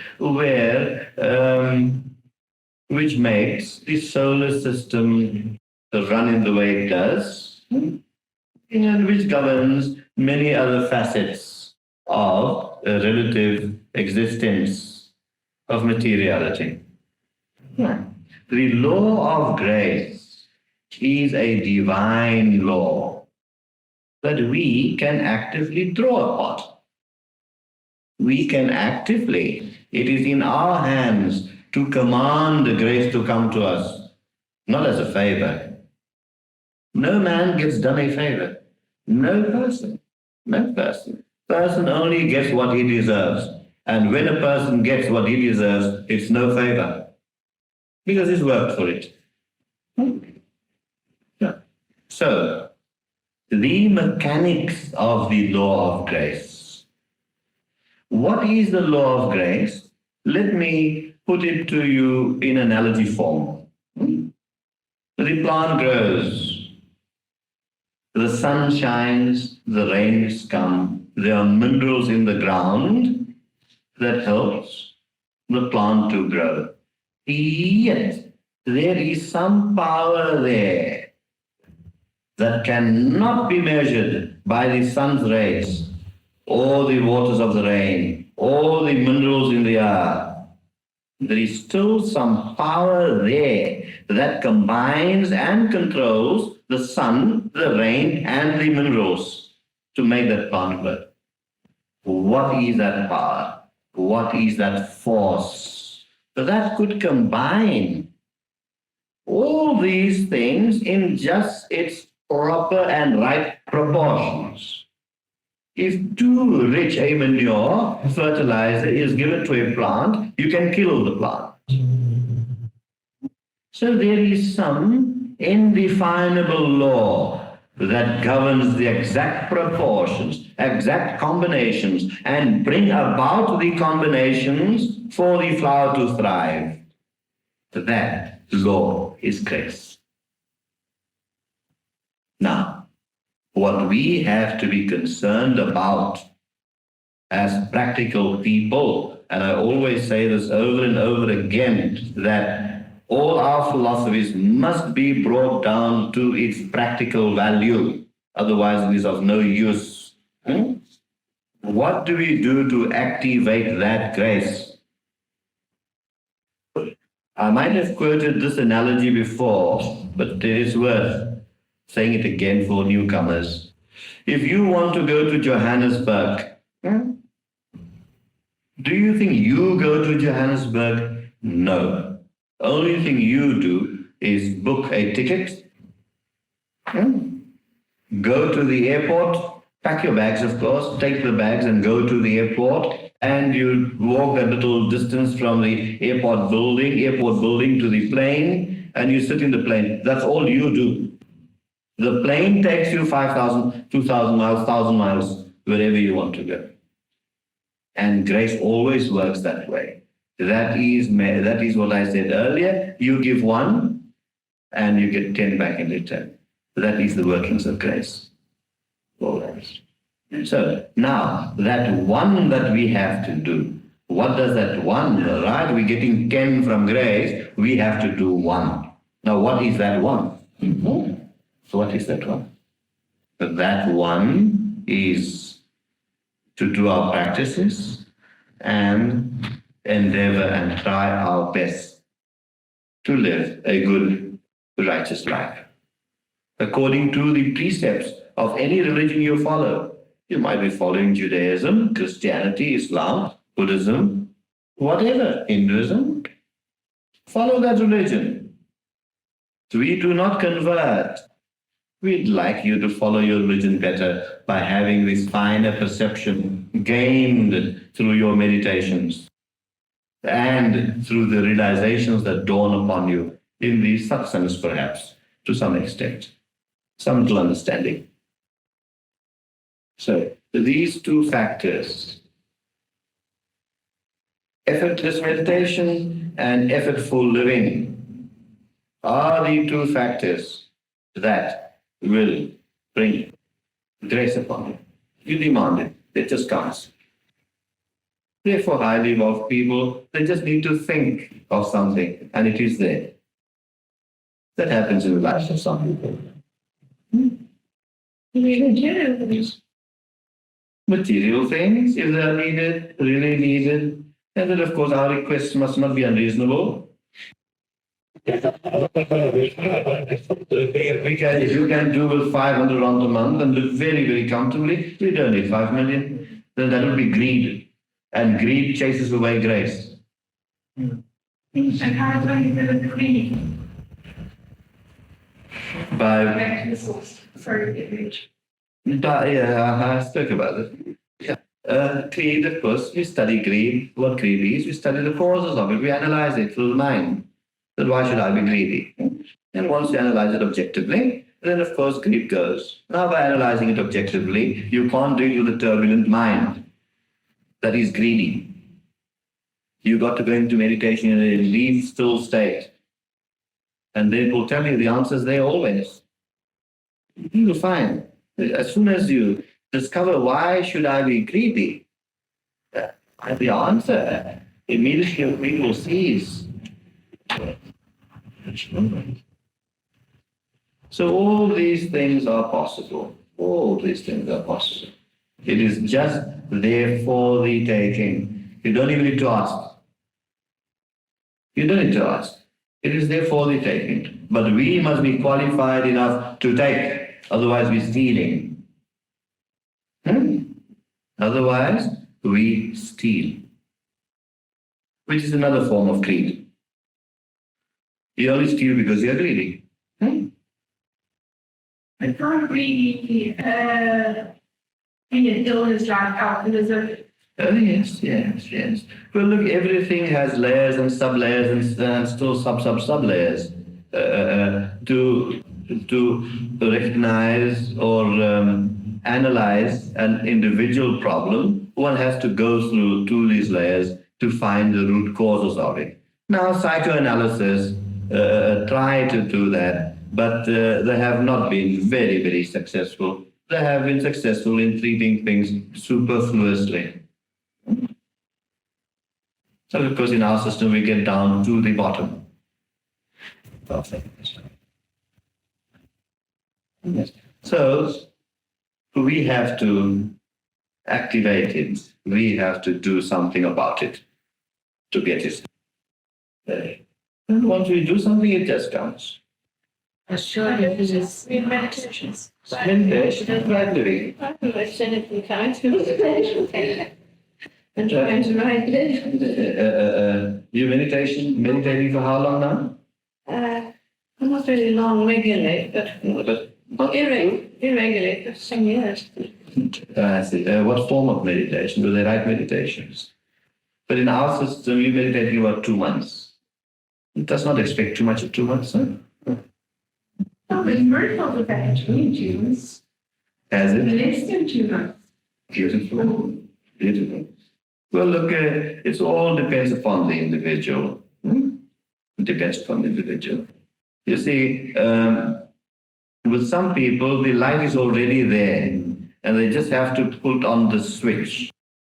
[SPEAKER 1] which makes the solar system run in the way it does, and which governs many other facets of a relative existence of materiality. The law of grace is a divine law that we can actively draw upon. We can actively, it is in our hands to command the grace to come to us, not as a favor. No man gets done a favor. No person. Person only gets what he deserves. And when a person gets what he deserves, it's no favor. Because he's worked for it. Yeah. So, the mechanics of the law of grace. What is the law of grace? Let me put it to you in analogy form. The plant grows. The sun shines, the rains come, there are minerals in the ground that helps the plant to grow. Yet, there is some power there that cannot be measured by the sun's rays, or the waters of the rain, or the minerals in the earth. There is still some power there that combines and controls the sun, the rain, and the minerals to make that plant grow. What is that power? What is that force that could combine all these things in just its proper and right proportions? If too rich a manure, fertilizer is given to a plant, you can kill the plant. So there is some indefinable law that governs the exact proportions, exact combinations, and bring about the combinations for the flower to thrive. That law is grace. Now, what we have to be concerned about as practical people, and I always say this over and over again, that all our philosophies must be brought down to its practical value. Otherwise, it is of no use. What do we do to activate that grace? I might have quoted this analogy before, but it is worth saying it again for newcomers. If you want to go to Johannesburg, do you think you go to Johannesburg? No. The only thing you do is book a ticket, go to the airport, pack your bags, of course, take the bags and go to the airport, and you walk a little distance from the airport building to the plane, and you sit in the plane. That's all you do. The plane takes you 5,000, 2,000 miles, 1,000 miles, wherever you want to go. And grace always works that way. That is what I said earlier. You give one, and you get 10 back in return. That is the workings of grace. Always. So now, that one that we have to do, what does that one, right? We're getting 10 from grace, we have to do one. Now, what is that one? So what is that one? That one is to do our practices and endeavor and try our best to live a good, righteous life according to the precepts of any religion you follow. You might be following Judaism, Christianity, Islam, Buddhism, whatever, Hinduism. Follow that religion. We do not convert. We'd like you to follow your religion better by having this finer perception gained through your meditations and through the realizations that dawn upon you in these satsangs, perhaps. to some extent, some little understanding. So these two factors, effortless meditation and effortful living, are the two factors that will bring grace upon you. You demand it, it just comes. Therefore, highly evolved people, they just need to think of something and it is there. That happens in the lives of some people. Material things, if they are needed, really needed, and then of course our requests must not be unreasonable. If you can do with 500 rand a month and live very, very comfortably, we don't need 5 million. Then that would be greed. And greed chases away grace.
[SPEAKER 2] And how do you live with greed? Back to the source. Sorry, Rich.
[SPEAKER 1] I spoke about it. Yeah. Greed, of course, we study greed. What greed is, we study the causes of it. We analyze it through the mind. Then why should I be greedy? And once you analyze it objectively, then of course greed goes. Now by analyzing it objectively, you can't deal with a turbulent mind that is greedy. You got to go into meditation in a leave still state. And then it will tell you the answers there always. You will find, as soon as you discover why should I be greedy, the answer immediately you will cease. So all these things are possible. All these things are possible. It is just there for the taking. You don't even need to ask. You don't need to ask. It is there for the taking. But we must be qualified enough to take. Otherwise we're stealing. Otherwise we steal. Which is another form of greed. You only steal because you're greedy.
[SPEAKER 2] I can't really be an illness like alcoholism.
[SPEAKER 1] Oh, yes. Well, look, everything has layers and sub-layers and still sub-layers. To recognize or analyze an individual problem, one has to go through these layers to find the root causes of it. Now, psychoanalysis try to do that, but they have not been very, very successful. They have been successful in treating things superfluously. So, of course, in our system, we get down to the bottom of things. Yes. So, we have to activate it. We have to do something about it to get it. And once we do something, it just comes.
[SPEAKER 2] Sure, meditations.
[SPEAKER 1] Meditation is right living.
[SPEAKER 2] And trying to right live.
[SPEAKER 1] You meditating for how long now?
[SPEAKER 2] Not really long, regularly, but irregularly for some years.
[SPEAKER 1] I see. What form of meditation? Do they write meditations? But in our system, you're meditating about 2 months. It does not expect too much of 2 months, huh?
[SPEAKER 2] Oh, it's very complicated. 2 months.
[SPEAKER 1] Has it?
[SPEAKER 2] Less than 2 months.
[SPEAKER 1] Beautiful. Beautiful. Well, look, it all depends upon the individual. It depends upon the individual. You see, with some people, the light is already there, and they just have to put on the switch.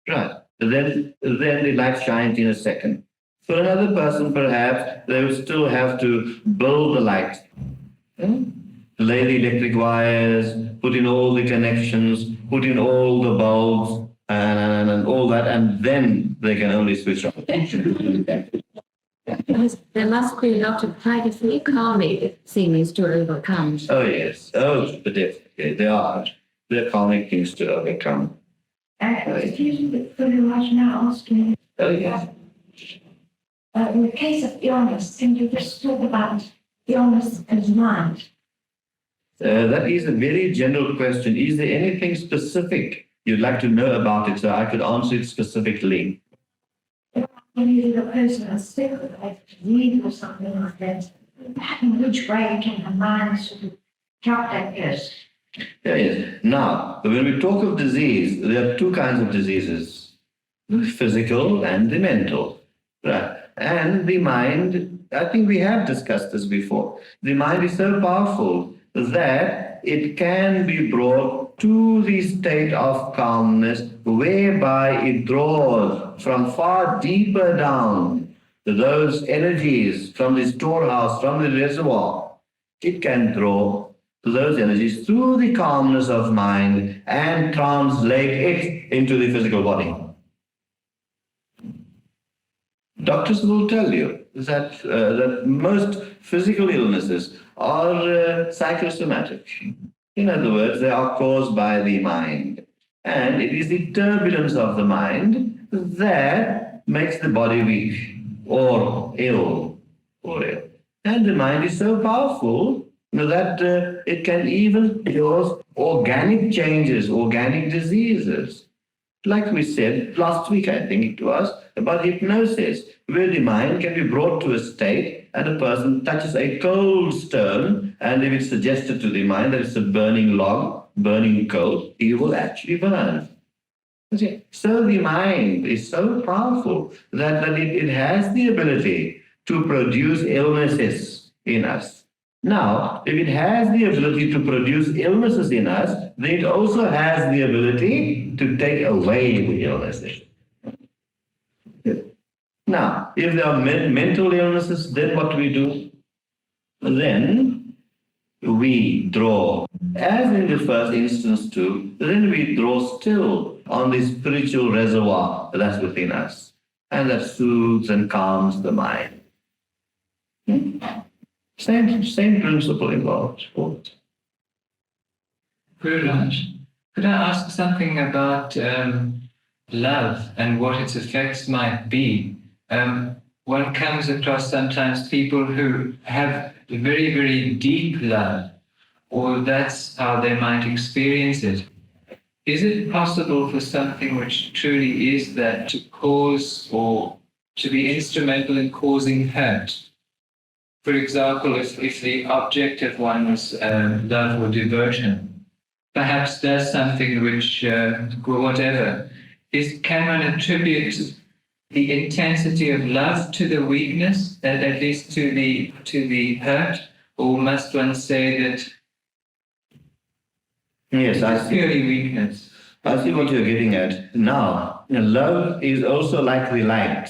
[SPEAKER 1] Right. Then the light shines in a second. For another person, perhaps, they will still have to build the light. Lay the electric wires, put in all the connections, put in all the bulbs, and all that, and then they can only switch on.
[SPEAKER 4] There must be a lot of privacy karmic things to overcome.
[SPEAKER 1] Oh, yes. Oh, but definitely. There are karmic things to overcome.
[SPEAKER 2] Excuse me, Gururaj now asking.
[SPEAKER 1] Oh, yes.
[SPEAKER 2] In the case of illness, can you just talk about illness and mind?
[SPEAKER 1] That is a very general question. Is there anything specific you'd like to know about it so I could answer it specifically?
[SPEAKER 2] When you the person is sick, like need or something like that,
[SPEAKER 5] In which way can the mind sort of help that person?
[SPEAKER 1] Yes. Now, when we talk of disease, there are two kinds of diseases, the physical and the mental. Right. And the mind, I think we have discussed this before. The mind is so powerful that it can be brought to the state of calmness whereby it draws from far deeper down those energies from the storehouse, from the reservoir. It can draw those energies through the calmness of mind and translate it into the physical body. Doctors will tell you that most physical illnesses are psychosomatic. In other words, they are caused by the mind. And it is the turbulence of the mind that makes the body weak or ill. And the mind is so powerful that it can even cause organic changes, organic diseases. Like we said last week, I think it was, about hypnosis, where the mind can be brought to a state and a person touches a cold stone, and if it's suggested to the mind that it's a burning log, burning coal, he will actually burn. So the mind is so powerful that it has the ability to produce illnesses in us. Now, if it has the ability to produce illnesses in us, then it also has the ability to take away the illnesses. Now, if there are mental illnesses, then what do we do? Then we draw, as in the first instance too, then we draw still on the spiritual reservoir that's within us, and that soothes and calms the mind. Same principle involved.
[SPEAKER 3] Gururaj, could I ask something about love and what its effects might be? One comes across sometimes people who have very, very deep love, or that's how they might experience it. Is it possible for something which truly is that to cause or to be instrumental in causing hurt? For example, if the object of one's love or devotion perhaps does something which, whatever, can one attribute the intensity of love to the weakness, at least to the hurt, or must one say that
[SPEAKER 1] yes,
[SPEAKER 3] it's purely weakness?
[SPEAKER 1] I see what you're getting at. Now, love is also like the light.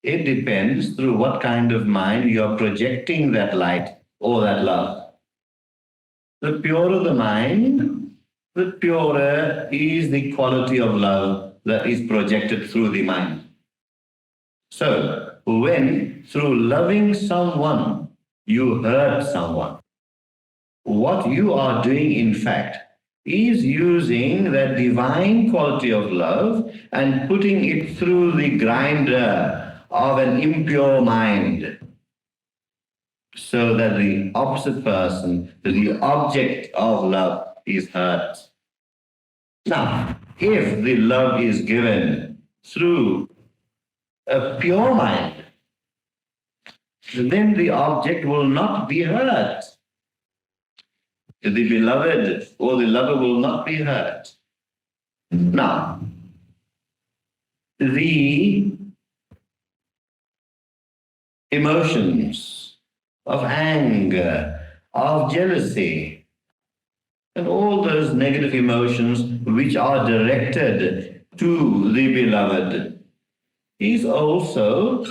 [SPEAKER 1] It depends through what kind of mind you're projecting that light or that love. The purer the mind, the purer is the quality of love that is projected through the mind. So, when through loving someone, you hurt someone, what you are doing, in fact, is using that divine quality of love and putting it through the grinder of an impure mind, so that the opposite person, the object of love, is hurt. Now, if the love is given through a pure mind, then the object will not be hurt. The beloved or the lover will not be hurt. Now, the emotions of anger, of jealousy, and all those negative emotions which are directed to the beloved is also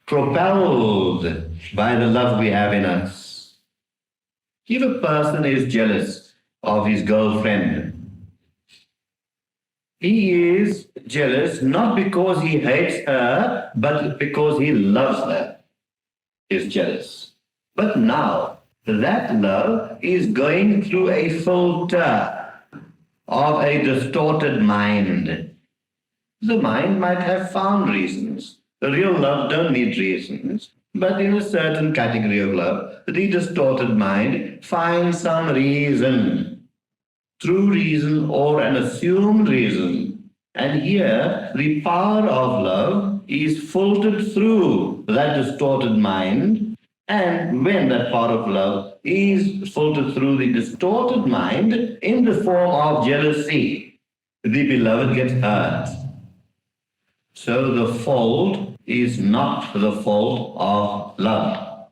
[SPEAKER 1] propelled by the love we have in us. If a person is jealous of his girlfriend, he is jealous not because he hates her, but because he loves her. He is jealous. But now, that love is going through a filter of a distorted mind. The mind might have found reasons. The real love don't need reasons. But in a certain category of love, the distorted mind finds some reason, true reason or an assumed reason. And here, the power of love is filtered through that distorted mind And when that part of love is filtered through the distorted mind in the form of jealousy, the beloved gets hurt. So the fault is not the fault of love.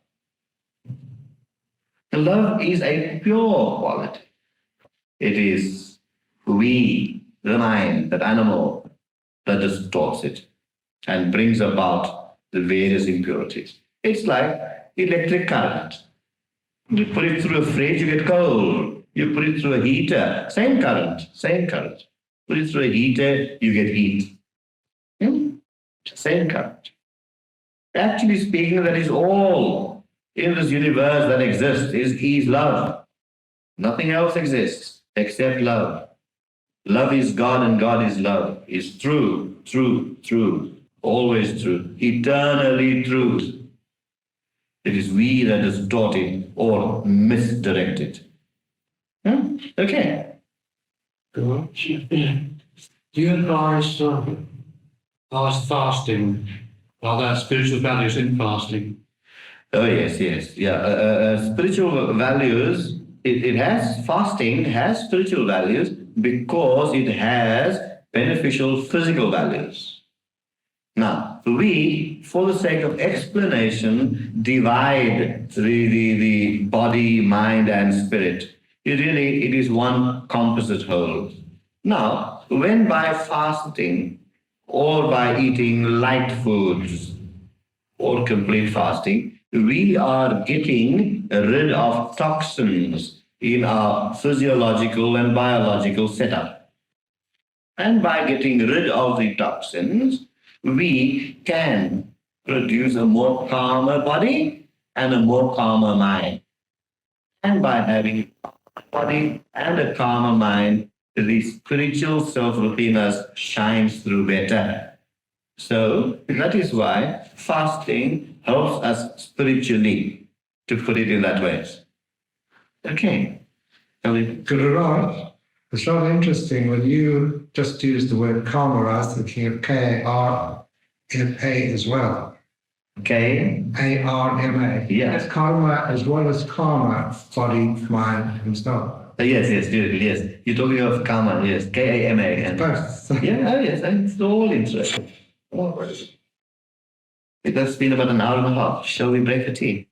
[SPEAKER 1] Love is a pure quality. It is we, the mind, that animal, that distorts it and brings about the various impurities. It's like electric current. You put it through a fridge, you get cold. You put it through a heater, same current, same current. Put it through a heater, you get heat. Same current. Actually speaking, that is all in this universe that exists is love. Nothing else exists except love. Love is God and God is love. Is true, true, true, always true, eternally truth. It is we that distort it or misdirect it. Okay.
[SPEAKER 6] Do you advise fasting? Are there spiritual values in fasting?
[SPEAKER 1] Oh, yes, yes. Yeah. Spiritual values, it has, fasting has spiritual values because it has beneficial physical values. Now, we, for the sake of explanation, divide the body, mind, and spirit. It is one composite whole. Now, when by fasting or by eating light foods or complete fasting, we are getting rid of toxins in our physiological and biological setup. And by getting rid of the toxins, we can produce a more calmer body and a more calmer mind. And by having a body and a calmer mind, the spiritual self within us shines through better. So that is why fasting helps us spiritually, to put it in that way. Okay.
[SPEAKER 7] Gururaj, it's rather interesting when you just used the word karma. I was thinking of K-A-R-M-A as well.
[SPEAKER 1] K-A-R-M-A. Yeah.
[SPEAKER 7] That's karma as well as karma, body, mind, and stuff.
[SPEAKER 1] Yes. You're talking of karma, yes. K-A-M-A. And
[SPEAKER 7] Both.
[SPEAKER 1] yeah, yes, it's all interesting. It has been about an hour and a half. Shall we break for tea?